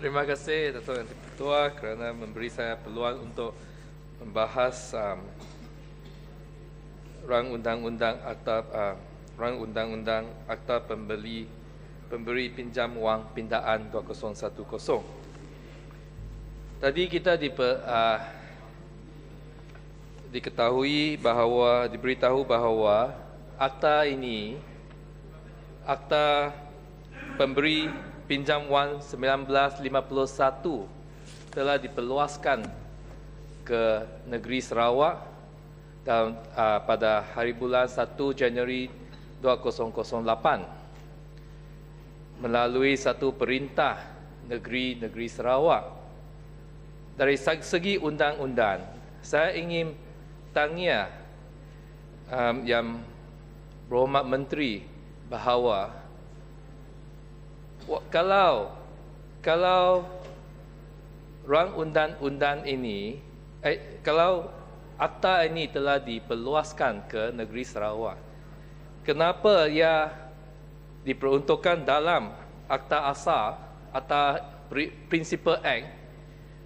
Terima kasih Dato' Yang Ketua kerana memberi saya peluang untuk membahas Rang Undang-Undang Akta Pemberi Pinjam Wang Pindaan 2010. Tadi kita diberitahu bahawa akta ini, Akta Pemberi Pinjam Wang 1951 telah diperluaskan ke negeri Sarawak dan pada hari bulan 1 Januari 2008 melalui satu perintah negeri Sarawak. Dari segi undang-undang, saya ingin tanya Yang Berhormat Menteri bahawa kalau rang undang-undang ini, kalau akta ini telah diperluaskan ke negeri Sarawak, kenapa ia diperuntukkan dalam akta asal atau Principal Act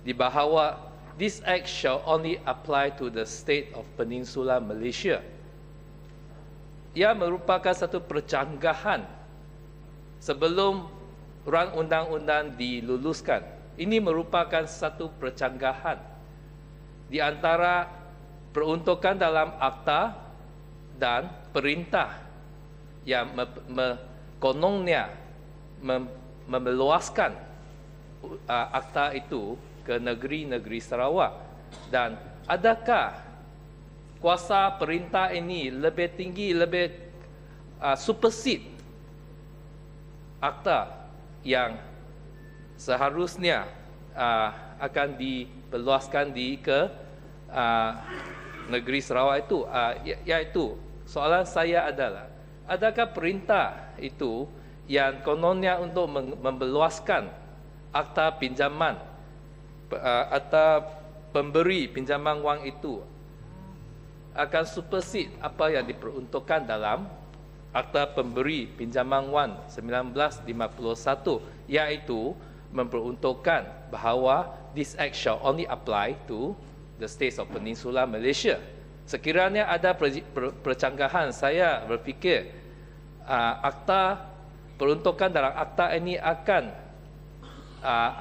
di bahawa this act shall only apply to the state of Peninsula Malaysia? Ia merupakan satu percanggahan sebelum rang undang-undang diluluskan. Ini merupakan satu percanggahan di antara peruntukan dalam akta dan perintah yang kononnya memeluaskan akta itu ke negeri Sarawak. Dan adakah kuasa perintah ini lebih tinggi, lebih supersede akta yang seharusnya akan diperluaskan ke negeri Sarawak itu? Iaitu soalan saya adalah, adakah perintah itu yang kononnya untuk memperluaskan akta pinjaman atau pemberi pinjaman wang itu akan supersede apa yang diperuntukkan dalam Akta Pemberi Pinjaman Wang 1951, iaitu memperuntukkan bahawa this act shall only apply to the states of Peninsula Malaysia. Sekiranya ada percanggahan, saya berfikir akta peruntukan dalam akta ini akan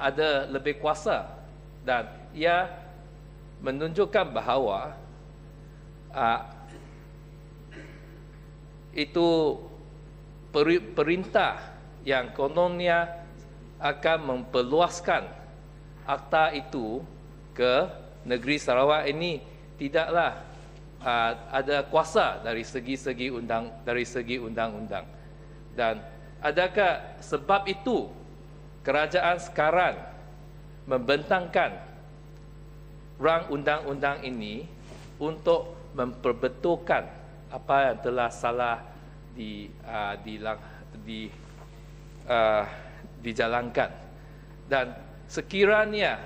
ada lebih kuasa, dan ia menunjukkan bahawa itu perintah yang kononnya akan memperluaskan akta itu ke negeri Sarawak ini tidaklah ada kuasa dari segi undang-undang. Dan adakah sebab itu kerajaan sekarang membentangkan rang undang-undang ini untuk memperbetulkan apa yang telah salah dijalankan? Dan sekiranya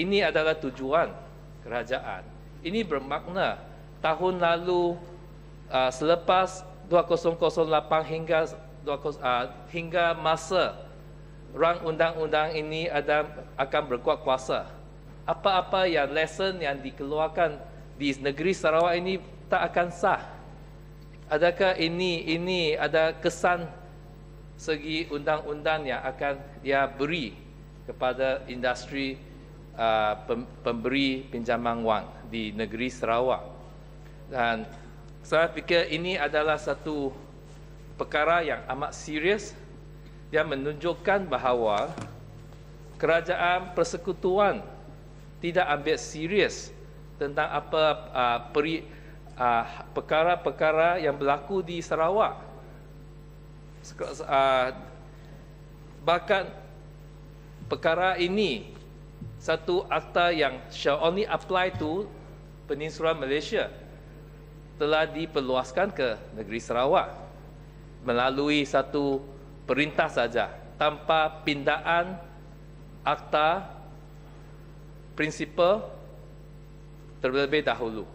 ini adalah tujuan kerajaan, ini bermakna tahun lalu selepas 2008 hingga masa rang undang-undang ini akan berkuat kuasa, apa-apa yang lesson yang dikeluarkan di negeri Sarawak ini tak akan sah. Adakah ini ada kesan segi undang-undang yang akan dia beri kepada industri pemberi pinjaman wang di negeri Sarawak? Dan saya fikir ini adalah satu perkara yang amat serius. Dia menunjukkan bahawa kerajaan persekutuan tidak ambil serius tentang perkara-perkara yang berlaku di Sarawak. Bahkan perkara ini satu akta yang shall only apply to Peninsula Malaysia telah diperluaskan ke negeri Sarawak melalui satu perintah saja, tanpa pindaan akta prinsipal terlebih dahulu.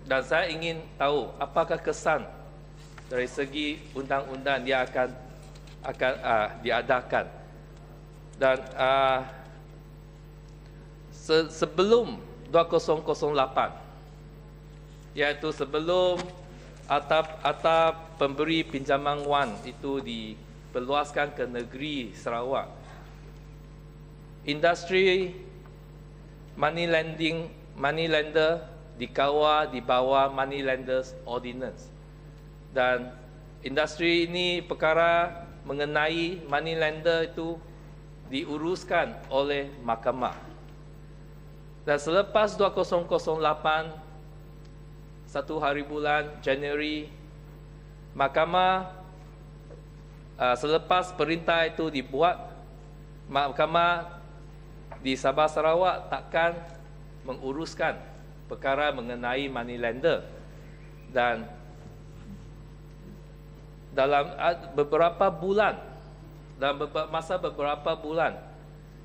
Dan saya ingin tahu apakah kesan dari segi undang-undang yang akan diadakan Dan sebelum 2008, iaitu sebelum atap pemberi pinjaman wang itu diperluaskan ke negeri Sarawak, industri money lender dikawal di bawah Money Lenders Ordinance, dan industri ini perkara mengenai money lender itu diuruskan oleh mahkamah. Dan selepas 2008, satu hari bulan Januari, mahkamah selepas perintah itu dibuat, mahkamah di Sabah Sarawak takkan menguruskan perkara mengenai money lender. Dan dalam beberapa bulan, beberapa bulan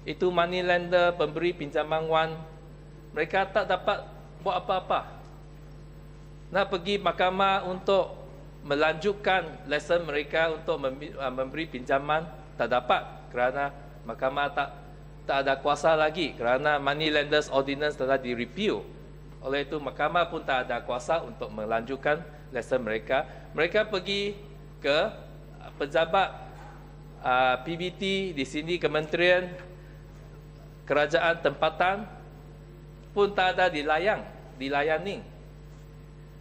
itu money lender, pemberi pinjaman wang, mereka tak dapat buat apa-apa. Nak pergi mahkamah untuk melanjutkan lesen mereka untuk memberi pinjaman, tak dapat kerana mahkamah tak ada kuasa lagi kerana Money Lenders Ordinance telah direview. Oleh itu mahkamah pun tak ada kuasa untuk melanjutkan lesen mereka. Mereka pergi ke pejabat PBT di sini, Kementerian Kerajaan Tempatan, pun tak ada dilayani.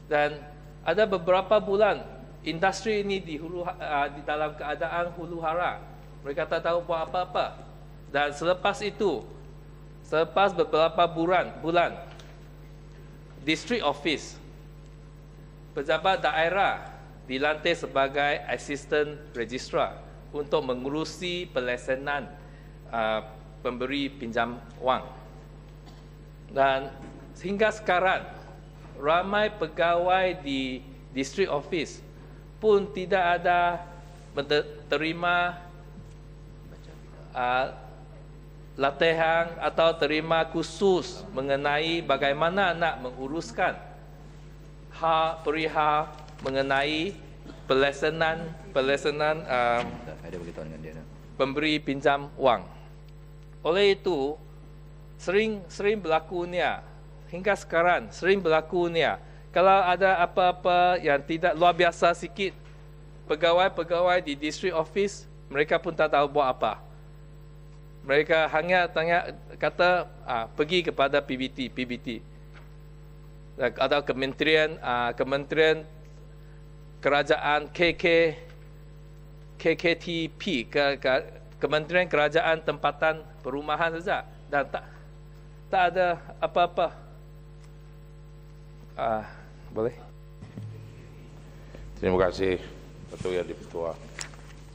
Dan ada beberapa bulan industri ini di dalam keadaan huru hara. Mereka tak tahu buat apa-apa. Dan selepas itu, selepas beberapa bulan, District Office, pejabat daerah dilantik sebagai Assistant Registrar untuk mengurusi pelesenan pemberi pinjam wang. Dan sehingga sekarang, ramai pegawai di District Office pun tidak ada terima latihan atau terima khusus mengenai bagaimana nak menguruskan perihal mengenai pelesenan pemberi pinjam wang. Oleh itu, sering berlakunya, hingga sekarang sering berlakunya, kalau ada apa-apa yang tidak luar biasa sikit, pegawai-pegawai di District Office, mereka pun tak tahu buat apa. Mereka hanya kata pergi kepada PBT atau Kementerian Kerajaan KKTP, Kementerian Kerajaan Tempatan Perumahan saja, dan tak ada apa-apa. Boleh? Terima kasih Datuk Yang Di-Pertua.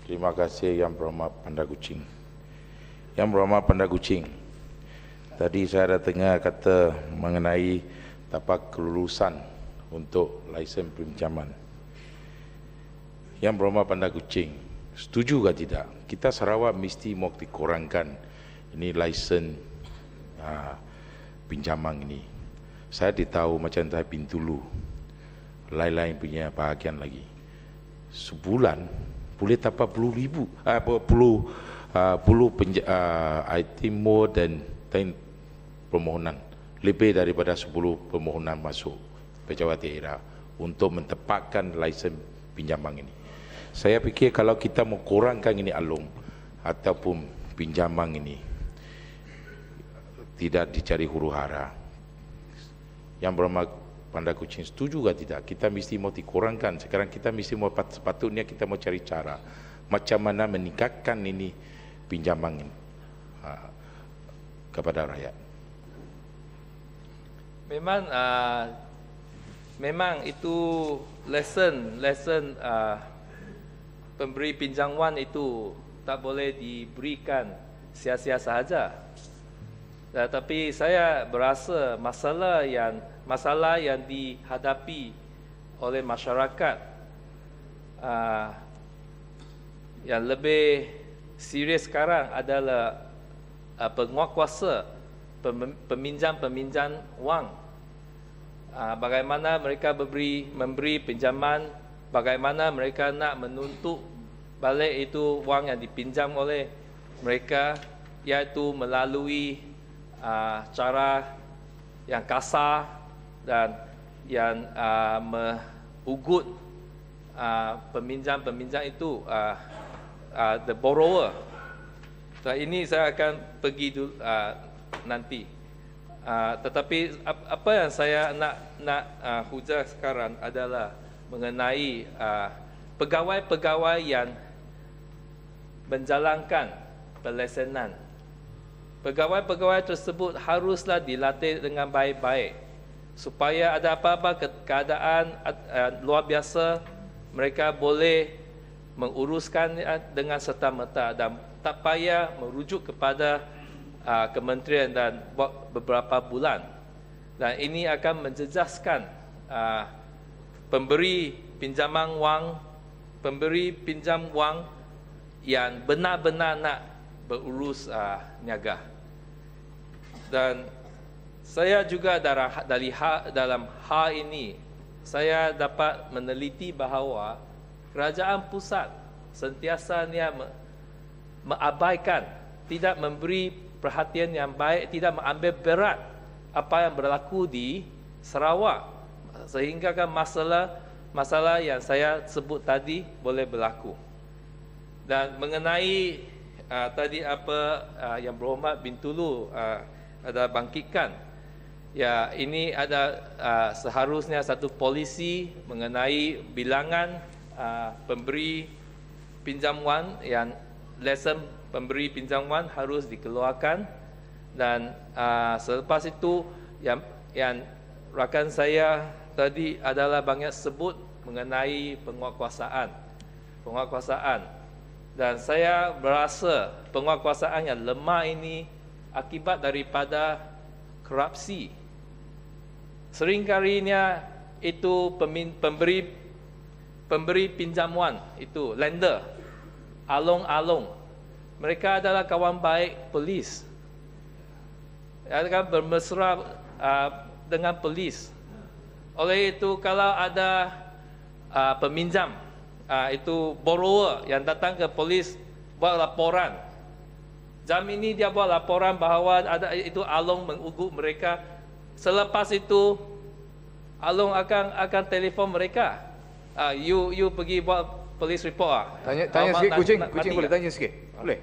Terima kasih Yang Berhormat Bandar Kuching. Yang Berhormat Bandar Kuching, tadi saya ada dengar kata mengenai tapak kelulusan untuk lesen pinjaman. Yang Berhormat Bandar Kuching, setuju ke tidak? Kita Sarawak mesti mau dikurangkan ini lesen pinjaman ini. Saya ditahu macam saya Bintulu, lain-lain punya bahagian lagi. Sebulan boleh dapat 10,000, I think more than 10 permohonan, lebih daripada 10 permohonan masuk pejabat daerah untuk mentepatkan lesen pinjaman ini. Saya fikir kalau kita mau kurangkan ini alung ataupun pinjaman ini tidak dicari huru hara. Yang Berhormat Bandar Kuching, setuju ke tidak? Kita mesti mau dikurangkan. Sekarang kita mesti mau, sepatutnya kita mau cari cara macam mana meningkatkan ini pinjaman ini kepada rakyat. Memang itu lesen pemberi pinjam wang itu tak boleh diberikan sia-sia sahaja. Tapi saya berasa masalah yang dihadapi oleh masyarakat yang lebih serius sekarang adalah penguatkuasa peminjam wang. Bagaimana mereka memberi pinjaman, bagaimana mereka nak menuntut balik itu wang yang dipinjam oleh mereka, iaitu melalui cara yang kasar dan yang mengugut peminjam itu the borrower. Dan ini saya akan pergi dulu, nanti. Tetapi apa yang saya nak hujah sekarang adalah mengenai pegawai-pegawai yang menjalankan pelesenan. Pegawai-pegawai tersebut haruslah dilatih dengan baik-baik supaya ada apa-apa keadaan luar biasa mereka boleh menguruskan dengan serta-merta dan tak payah merujuk kepada kementerian dan beberapa bulan. Dan ini akan menjejaskan pemberi pinjam wang yang benar-benar nak berurus niaga. Dan saya juga dalam hal ini saya dapat meneliti bahawa kerajaan pusat sentiasa mengabaikan, tidak memberi perhatian yang baik, tidak mengambil berat apa yang berlaku di Sarawak, sehingga kan masalah yang saya sebut tadi boleh berlaku. Dan mengenai tadi apa yang Berhormat Bintulu ada bangkitkan, ya ini ada seharusnya satu polisi mengenai bilangan pemberi pinjaman yang lesen pemberi pinjaman harus dikeluarkan. Dan selepas itu yang rakan saya tadi adalah banyak sebut mengenai penguatkuasaan. Dan saya berasa penguatkuasaan yang lemah ini akibat daripada korupsi. Seringkalinya itu pemberi pinjaman itu lender, along-along. Mereka adalah kawan baik polis. Mereka bermesra dengan polis. Oleh itu kalau ada peminjam, itu borrower yang datang ke polis buat laporan. Jam ini dia buat laporan bahawa ada itu Along mengugut mereka. Selepas itu Along akan telefon mereka. You pergi buat police report. Tanya sikit kucing boleh tanya sikit. Boleh.